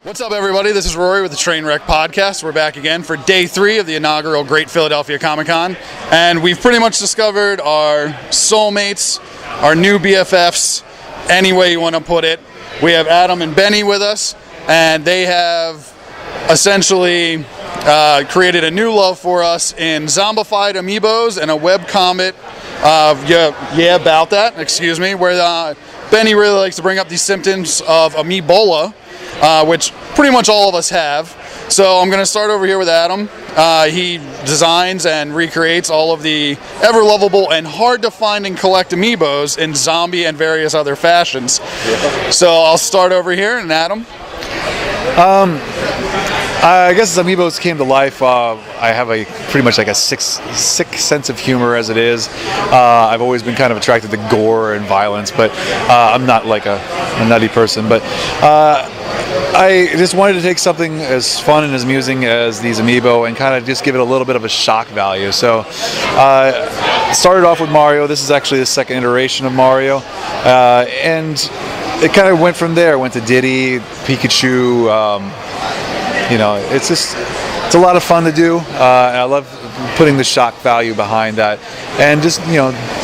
What's up, everybody? This is Rory with the Trainwreck Podcast. We're back again for day 3 of the inaugural Great Philadelphia Comic Con, and we've pretty much discovered our soulmates, our new BFFs, any way you want to put it. We have Adam and Benny with us, and they have essentially created a new love for us in zombified Amiibos and a webcomic, Yea Bout that, where Benny really likes to bring up these symptoms of Amiibola, which pretty much all of us have. So I'm going to start over here with Adam. He designs and recreates all of the ever-lovable and hard-to-find and collect Amiibos in zombie and various other fashions. So I'll start over here, and Adam? I guess as Amiibos came to life, I have pretty much like a sick sense of humor as it is. I've always been kind of attracted to gore and violence, but I'm not like a nutty person. But I just wanted to take something as fun and as amusing as these Amiibo and kind of just give it a little bit of a shock value. So started off with Mario. This is actually the second iteration of Mario, and it kind of went from there. Went to Diddy, Pikachu. It's a lot of fun to do. And I love putting the shock value behind that, and just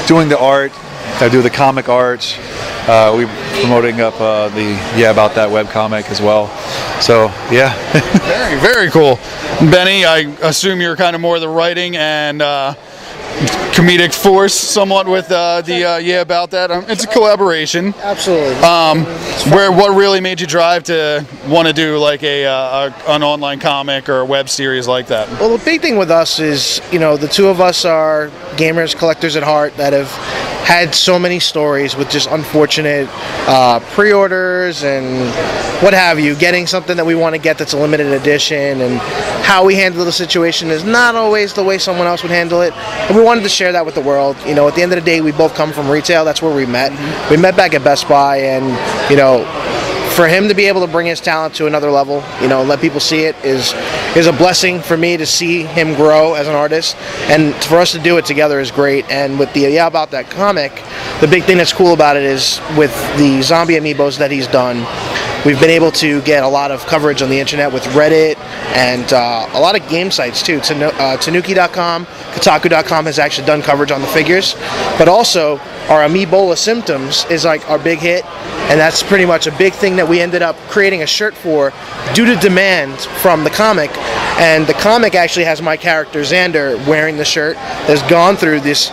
doing the art. I do the comic art. We're promoting up the Yea Bout that webcomic as well. So yeah. Very, very cool. Benny, I assume you're kind of more the writing and comedic force somewhat with the Yea Bout that. It's a collaboration. Absolutely. What really made you drive to want to do like an online comic or a web series like that? Well, the big thing with us is, the two of us are gamers, collectors at heart that have had so many stories with just unfortunate pre-orders and what have you, getting something that we want to get that's a limited edition, and how we handle the situation is not always the way someone else would handle it, and we wanted to share that with the world. At the end of the day, we both come from retail. That's where we met. We met back at Best Buy, and for him to be able to bring his talent to another level, let people see it is a blessing for me to see him grow as an artist, and for us to do it together is great. And with the Yea Bout that comic, the big thing that's cool about it is with the zombie Amiibos that he's done, we've been able to get a lot of coverage on the internet with Reddit and a lot of game sites too. Tanuki.com, Kotaku.com has actually done coverage on the figures, but also our Amiibola Symptoms is like our big hit, and that's pretty much a big thing that we ended up creating a shirt for due to demand from the comic. And the comic actually has my character Xander wearing the shirt that's gone through this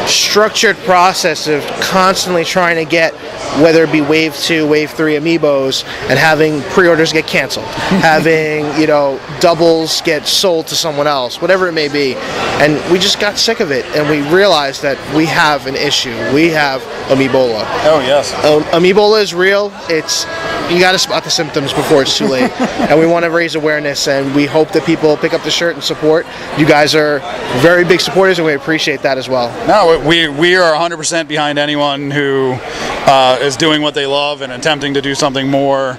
structured process of constantly trying to get, whether it be Wave 2, Wave 3 Amiibos, and having pre-orders get canceled, having, doubles get sold to someone else, whatever it may be. And we just got sick of it, and we realized that we have an issue. We have Amiibola. Oh, yes. Amiibola is real. You got to spot the symptoms before it's too late. And we want to raise awareness, and we hope that people pick up the shirt and support. You guys are very big supporters, and we appreciate that as well. No, we are 100% behind anyone who is doing what they love and attempting to do something more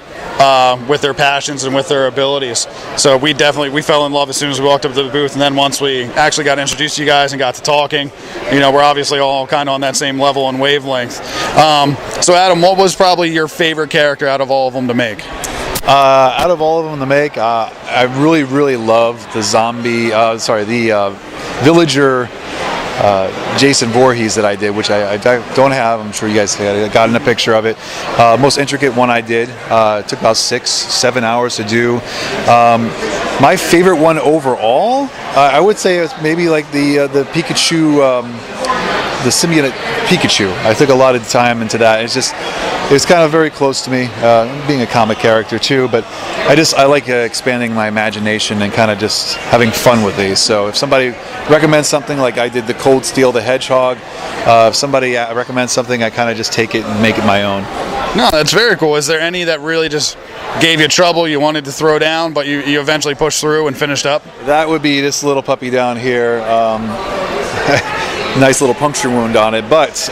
with their passions and with their abilities. So we fell in love as soon as we walked up to the booth, and then once we actually got introduced to you guys and got to talking, we're obviously all kind of on that same level and wavelength. So Adam, what was probably your favorite character out of all of them to make? Out of all of them to make, I really, really love the villager Jason Voorhees that I did, which I don't have. I'm sure you guys got in a picture of it. Most intricate one I did. It took about 6-7 hours to do. My favorite one overall, I would say, is maybe like the Pikachu, the symbiote Pikachu. I took a lot of time into that. It's kind of very close to me, being a comic character too, but I like expanding my imagination and kind of just having fun with these. So if somebody recommends something, like I did the Cold Steel the Hedgehog, if somebody recommends something, I kind of just take it and make it my own. No, that's very cool. Is there any that really just gave you trouble, you wanted to throw down, but you eventually pushed through and finished up? That would be this little puppy down here. Nice little puncture wound on it, but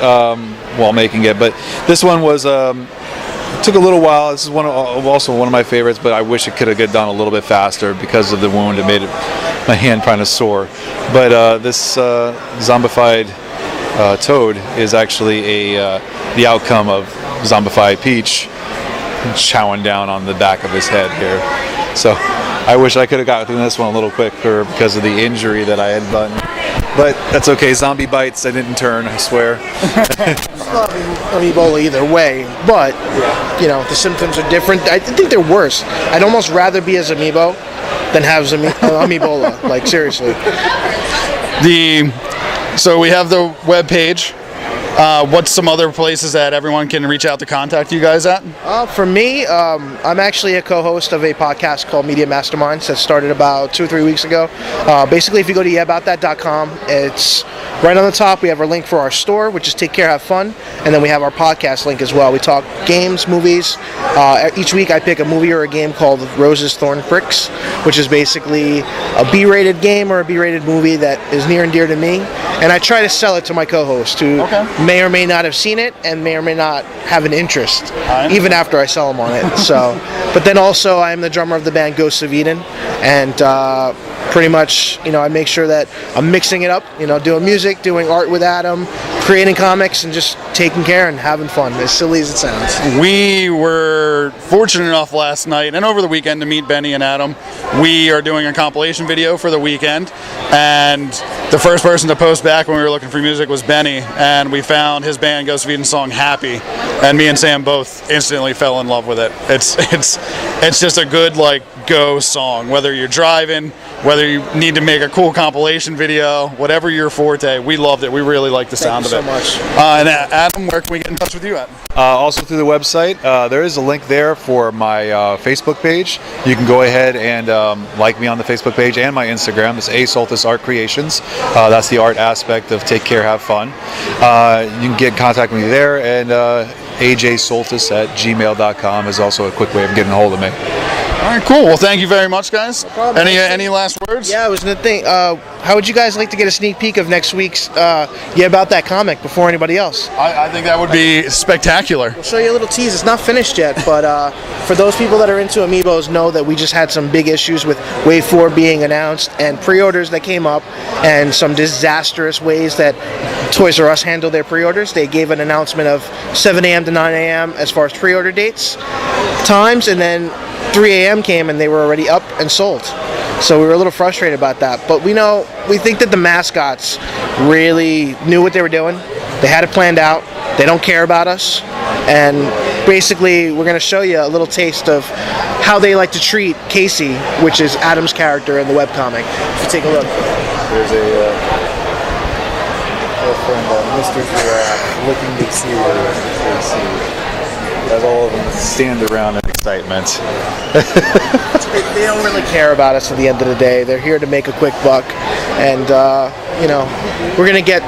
while making it. But this one was took a little while. This is also one of my favorites, but I wish it could have got done a little bit faster because of the wound. It made my hand kind of sore. But this zombified Toad is actually the outcome of zombified Peach chowing down on the back of his head here. So I wish I could have got through this one a little quicker because of the injury that I had done. But that's okay. Zombie bites. I didn't turn, I swear. It's not Amiibola either way, but the symptoms are different. I think they're worse. I'd almost rather be as Amiibo than have Amiibola. Like, seriously. So we have the webpage. What's some other places that everyone can reach out to contact you guys at? For me, I'm actually a co-host of a podcast called Media Masterminds that started about 2 or 3 weeks ago. Basically, if you go to yeaboutthat.com, it's right on the top. We have our link for our store, which is Take Care, Have Fun, and then we have our podcast link as well. We talk games, movies. Each week I pick a movie or a game called Roses, Thorn, Pricks, which is basically a B-rated game or a B-rated movie that is near and dear to me, and I try to sell it to my co-host who may or may not have seen it and may or may not have an interest, even after I sell them on it. So, but then also I'm the drummer of the band Ghosts of Eden, and pretty much, I make sure that I'm mixing it up, doing music, doing art with Adam, creating comics, and just taking care and having fun, as silly as it sounds. We were fortunate enough last night and over the weekend to meet Benny and Adam. We are doing a compilation video for the weekend, and the first person to post back when we were looking for music was Benny, and we found his band Ghost of Eden's song Happy, and me and Sam both instantly fell in love with it. It's just a good go song, whether you're driving, whether you need to make a cool compilation video, whatever your forte. We loved it. We really liked the sound of it. Thank you so much. And Adam, where can we get in touch with you at? Also through the website. There is a link there for my Facebook page. You can go ahead and like me on the Facebook page and my Instagram. It's A Soltis Art Creations. That's the art aspect of Take Care, Have Fun. You can get in contact with me there, and ajsoltis@gmail.com is also a quick way of getting a hold of me. All right, cool. Well, thank you very much, guys. No problem. Any last words? Yeah, I was going to think, how would you guys like to get a sneak peek of next week's Yeah About That comic before anybody else? I think that would be spectacular. I'll show you a little tease. It's not finished yet, but for those people that are into Amiibos, know that we just had some big issues with Wave 4 being announced and pre-orders that came up, and some disastrous ways that Toys R Us handled their pre-orders. They gave an announcement of 7 a.m. to 9 a.m. as far as pre-order dates, times, and then 3 a.m. came and they were already up and sold. So we were a little frustrated about that. But we think that the mascots really knew what they were doing. They had it planned out. They don't care about us. And basically, we're going to show you a little taste of how they like to treat Casey, which is Adam's character in the webcomic. If you take a look. There's a friend, Mr. Giraffe, looking to see where Casey. As all of them stand around in excitement. They don't really care about us at the end of the day. They're here to make a quick buck, and we're gonna get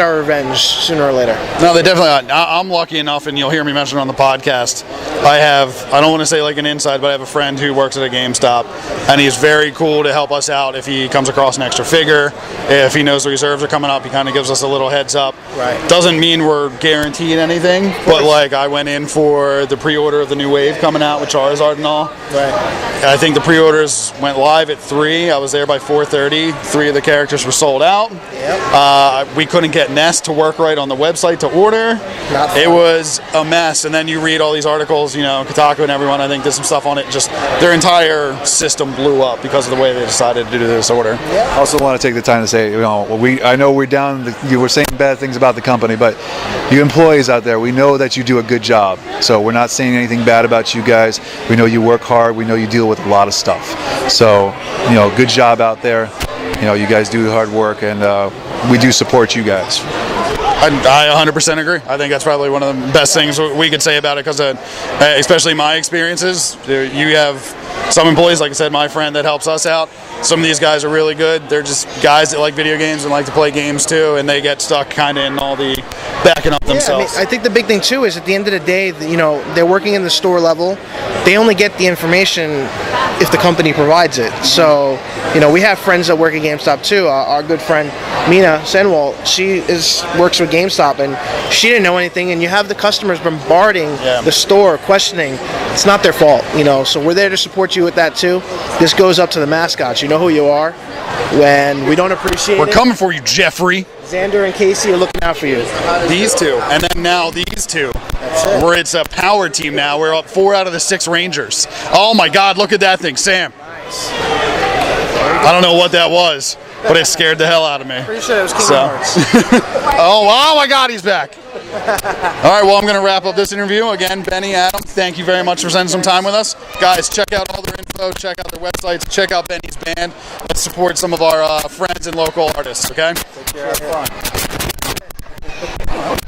our revenge sooner or later. No, they definitely are. I'm lucky enough, and you'll hear me mention it on the podcast. I don't want to say like an inside, but I have a friend who works at a GameStop, and he's very cool to help us out if he comes across an extra figure. If he knows the reserves are coming up, he kind of gives us a little heads up. Right. Doesn't mean we're guaranteed anything, but I went in for the pre-order of the new wave coming out with Charizard and all. Right. I think the pre-orders went live at 3. I was there by 4:30. 3 of the characters were sold out. Yep. We couldn't get Nest to work right on the website to order. It was a mess. And then you read all these articles, Kotaku and everyone, I think there's some stuff on it. Just their entire system blew up because of the way they decided to do this order. I also want to take the time to say, I know we're down, you were saying bad things about the company, but you employees out there, we know that you do a good job. So we're not saying anything bad about you guys. We know you work hard. We know you deal with a lot of stuff. So, good job out there. You guys do hard work, and we do support you guys. I 100% agree. I think that's probably one of the best things we could say about it, because especially my experiences, you have some employees, like I said, my friend that helps us out. Some of these guys are really good. They're just guys that like video games and like to play games too, and they get stuck kind of in all the backing up themselves. I think the big thing too is at the end of the day, they're working in the store level. They only get the information if the company provides it. So, we have friends that work at GameStop too. Our good friend Mina Senwal, she works with GameStop, and she didn't know anything. And you have the customers bombarding the store, questioning. It's not their fault, So we're there to support you with that too. This goes up to the mascots. You know who you are. When we don't appreciate it, we're coming for you, Jeffrey. Xander and Casey are looking out for you. These two, and then now these two. It's a power team now. We're up 4 out of the 6 Rangers. Oh my God, look at that thing, Sam. I don't know what that was, but it scared the hell out of me. Pretty sure it was Kingdom Hearts. Oh my God, he's back. All right, well, I'm going to wrap up this interview. Again, Benny, Adam, thank you very much for spending some time with us. Guys, check out all their info, check out their websites, check out Benny's band. Let's support some of our friends and local artists, okay? Take care, have fun.